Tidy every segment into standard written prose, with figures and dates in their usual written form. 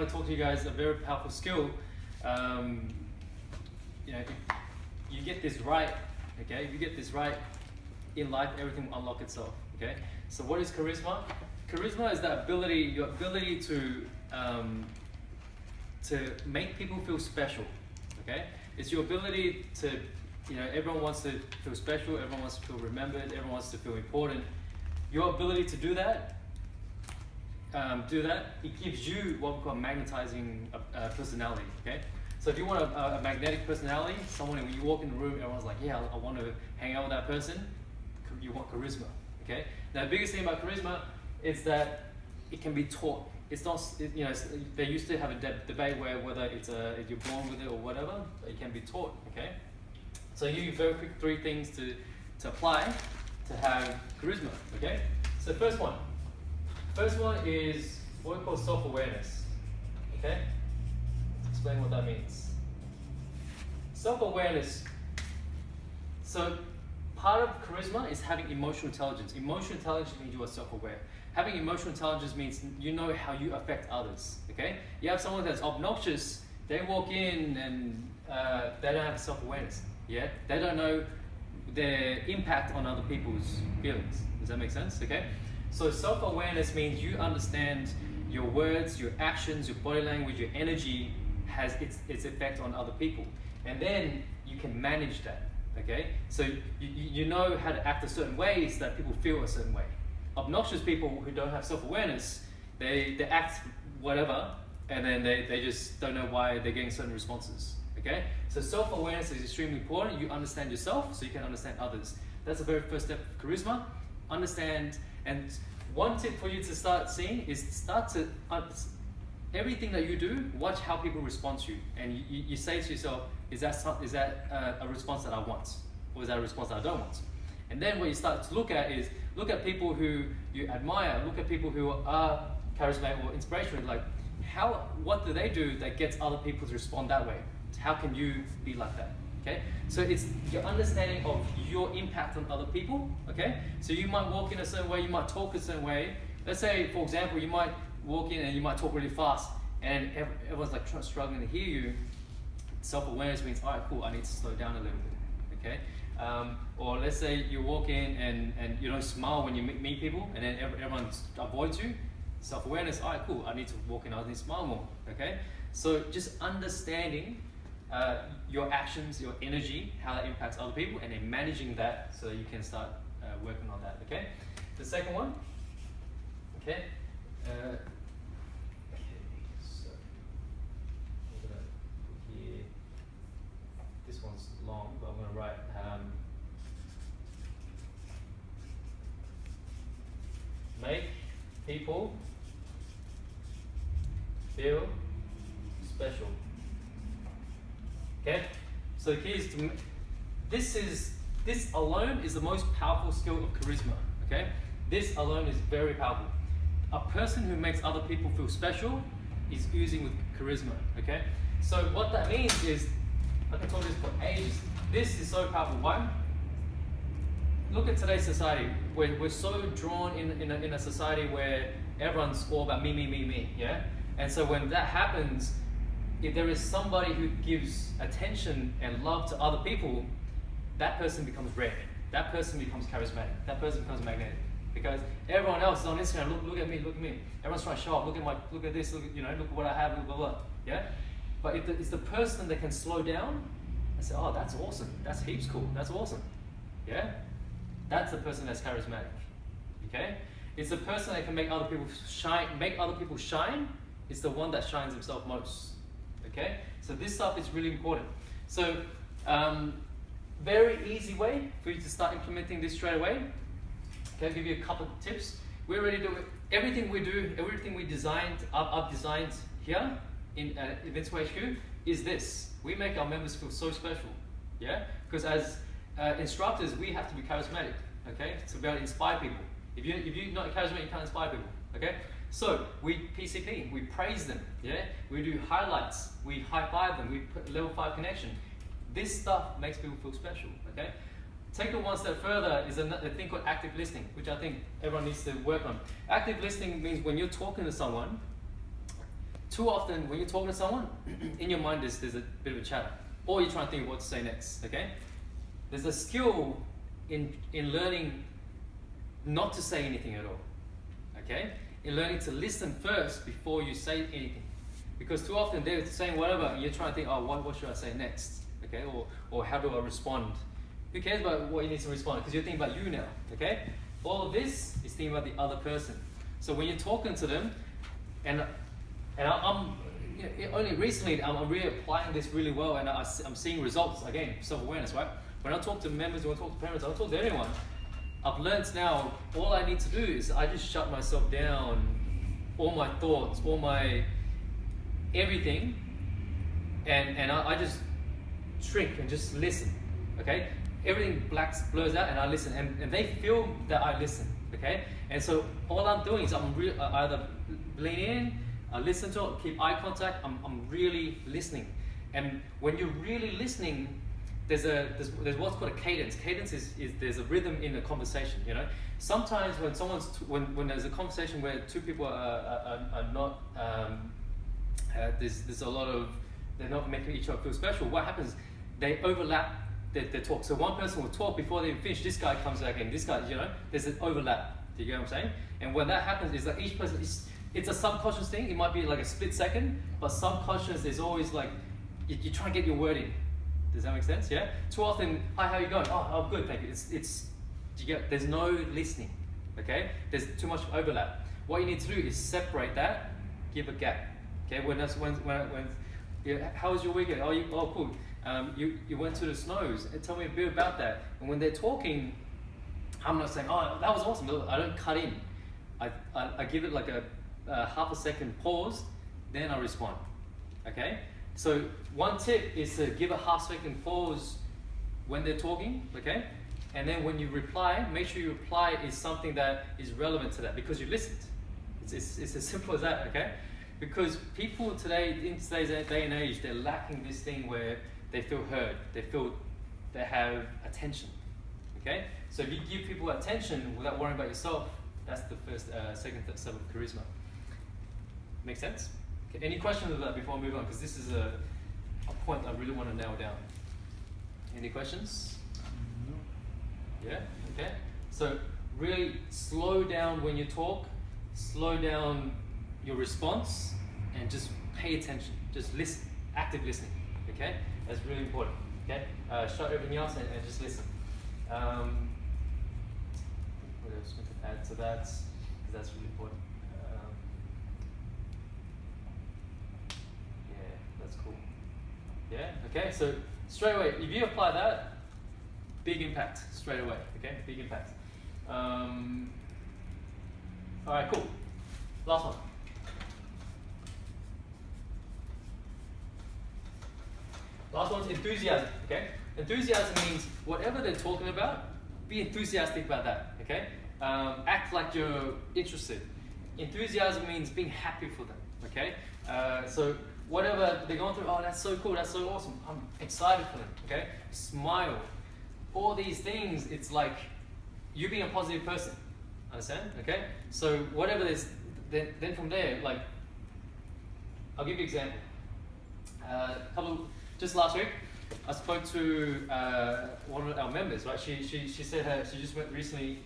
want to talk to you guys a very powerful skill. You know, if you get this right, okay? If you get this right in life, everything will unlock itself, okay? So what is charisma? Charisma is that ability, your ability to make people feel special, okay? It's your ability to, you know, everyone wants to feel special, everyone wants to feel remembered, everyone wants to feel important. Your ability to do that, it gives you what we call magnetizing personality, okay? So if you want a magnetic personality, someone, when you walk in the room, everyone's like, yeah, I want to hang out with that person. You want charisma, okay? Now, the biggest thing about charisma is that it can be taught. It's not, you know, they used to have a debate where whether it's you're born with it or whatever, but it can be taught, okay? So you very quick 3 things to apply to have charisma, okay? So first one is what we call self-awareness, okay? Let's explain what that means. Self-awareness. So part of charisma is having emotional intelligence. Emotional intelligence means you are self-aware. Having emotional intelligence means you know how you affect others, okay? You have someone that's obnoxious, they walk in and they don't have self-awareness, yeah? They don't know their impact on other people's feelings. Does that make sense, okay? So self-awareness means you understand your words, your actions, your body language, your energy has its effect on other people. And then you can manage that, okay? So you know how to act a certain way so that people feel a certain way. Obnoxious people who don't have self-awareness, they act whatever, and then they just don't know why they're getting certain responses, okay? So self-awareness is extremely important. You understand yourself so you can understand others. That's the very first step of charisma. Understand, and one tip for you to start seeing is start to, everything that you do, watch how people respond to you. And you say to yourself, is that a response that I want? Or is that a response that I don't want? And then what you start to look at is, look at people who you admire, look at people who are charismatic or inspirational, like what do they do that gets other people to respond that way? How can you be like that? Okay? So it's your understanding of your impact on other people, okay? So you might walk in a certain way, you might talk a certain way. Let's say, for example, you might walk in and you might talk really fast and everyone's like struggling to hear you. Self-awareness means, all right, cool, I need to slow down a little bit, okay? Or let's say you walk in and you don't smile when you meet people and then everyone avoids you. Self-awareness, all right, cool, I need to walk in, I need to smile more, okay? So just understanding your actions, your energy, how that impacts other people, and then managing that so you can start working on that, okay? The second one, okay? So I'm gonna put here, this one's long, but I'm gonna write, make people feel special. Okay, so the key is to, this alone is the most powerful skill of charisma, okay? This alone is very powerful. A person who makes other people feel special is oozing with charisma, okay? So what that means is, I can talk this for ages, this is so powerful. One, look at today's society. We're so drawn in a society where everyone's all about me, yeah? And so when that happens, if there is somebody who gives attention and love to other people, that person becomes rare. That person becomes charismatic. That person becomes magnetic. Because everyone else is on Instagram, look at me. Everyone's trying to show off, look at this, look at what I have, blah, blah, blah. Yeah? But if it's the person that can slow down and say, oh, that's awesome, that's heaps cool, that's awesome. Yeah? That's the person that's charismatic. Okay? It's the person that can make other people shine, it's the one that shines himself most. Okay, so this stuff is really important. So, very easy way for you to start implementing this straight away. Okay, I'll give you a couple of tips. We already do everything we do, everything we designed, I've designed here in Invincible HQ is this. We make our members feel so special. Yeah, because as instructors, we have to be charismatic. Okay, to be able to inspire people. If you're not charismatic, you can't inspire people. Okay. So we PCP, we praise them, yeah? We do highlights, we high-five them, we put level 5 connection. This stuff makes people feel special, okay? Take it one step further is a thing called active listening, which I think everyone needs to work on. Active listening means when you're talking to someone, too often when you're talking to someone, in your mind there's a bit of a chatter, or you're trying to think of what to say next. Okay, there's a skill in learning not to say anything at all. Okay, in learning to listen first before you say anything, because too often they're saying whatever, and you're trying to think, oh, what should I say next? Okay, or how do I respond? Who cares about what you need to respond? Because you're thinking about you now. Okay, all of this is thinking about the other person. So when you're talking to them, and I'm only recently I'm really applying this really well, and I'm seeing results. Again, self-awareness, right? When I talk to members, when I talk to parents, I talk to anyone, I've learned now all I need to do is I just shut myself down, all my thoughts, all my everything, and I just shrink and just listen. Okay, everything blurs out, and I listen, and they feel that I listen. Okay, and so all I'm doing is I either lean in, I listen to it, keep eye contact. I'm really listening, and when you're really listening, there's what's called a cadence. Cadence is there's a rhythm in a conversation. You know, sometimes when when there's a conversation where two people are not there's a lot of, they're not making each other feel special. What happens? They overlap their talk. So one person will talk before they finish. This guy comes back in. This guy, you know, there's an overlap. Do you get what I'm saying? And when that happens, it's like each person it's a subconscious thing. It might be like a split second, but subconscious, there's always like you try and get your word in. Does that make sense? Yeah. Too often, hi, how are you going? Oh, I'm good, thank you. There's no listening. Okay. There's too much overlap. What you need to do is separate that, give a gap. Okay. When yeah, how was your weekend? Oh, cool. You went to the Snows. Tell me a bit about that. And when they're talking, I'm not saying, oh, that was awesome. I don't cut in. I give it like a half a second pause, then I respond. Okay. So one tip is to give a half second pause when they're talking, okay? And then when you reply, make sure your reply is something that is relevant to that, because you listened. It's as simple as that, okay? Because people today, in today's day and age, they're lacking this thing where they feel heard, they have attention, okay? So if you give people attention without worrying about yourself, that's the first, second step of charisma. Make sense? Okay, any questions of that before I move on? Because this is a point I really want to nail down. Any questions? No. Yeah? Okay. So really slow down when you talk, slow down your response, and just pay attention. Just listen, active listening. Okay? That's really important. Okay? Shut everything else and just listen. What else we can add to that? Because that's really important. That's cool. Yeah, okay, so straight away, if you apply that, big impact straight away, okay? Big impact. Alright, cool. Last one. Last one's enthusiasm, okay? Enthusiasm means whatever they're talking about, be enthusiastic about that, okay? Act like you're interested. Enthusiasm means being happy for them, okay? So whatever they're going through, oh, that's so cool, that's so awesome, I'm excited for them, okay? Smile. All these things, it's like you being a positive person, understand? Okay? So whatever it is, then from there, like, I'll give you an example. Just last week, I spoke to one of our members, right? She said she just went recently,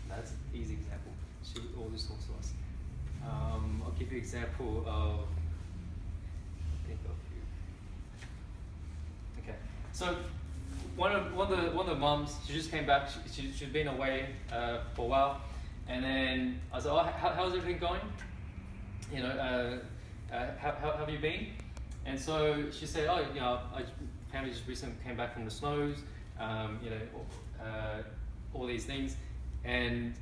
that's an easy example. She always talks to us. I'll give you an example of, okay. So one of the mums, she just came back. She'd been away for a while, and then I was like, oh, how's everything going? You know, how have you been? And so she said, oh, you know, I family just recently came back from the Snows. You know, all these things, and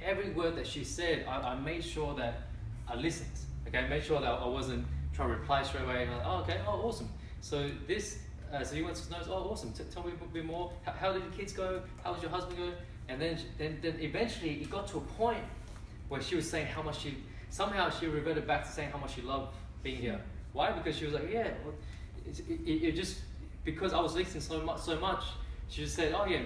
every word that she said, I made sure that I listened. Okay, I made sure that I wasn't trying to reply straight away. And oh, okay, oh, awesome. So this, so you went to Snows. Oh, awesome. Tell me a bit more. How did your kids go? How did your husband go? And then eventually it got to a point where she was saying how much she reverted back to saying how much she loved being here. Why? Because she was like, yeah, well, it just, because I was listening so much, she just said, oh yeah,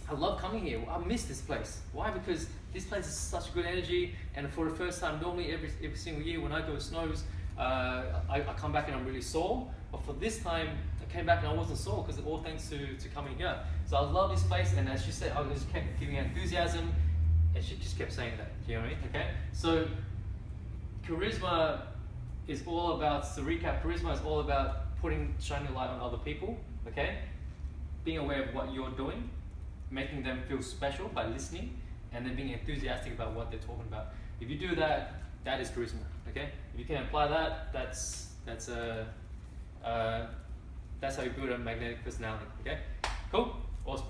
I love coming here. I miss this place. Why? Because this place is such good energy, and for the first time, normally every single year when I go snows, I come back and I'm really sore. But for this time, I came back and I wasn't sore because all thanks to coming here. So I love this place, and as she said, I just kept giving enthusiasm, and she just kept saying that. Do you know what I mean? Okay. So charisma is all about, to recap, charisma is all about shining a light on other people. Okay. Being aware of what you're doing, making them feel special by listening, and then being enthusiastic about what they're talking about. If you do that, that is charisma. Okay. If you can apply that, that's how you build a magnetic personality. Okay. Cool. Awesome.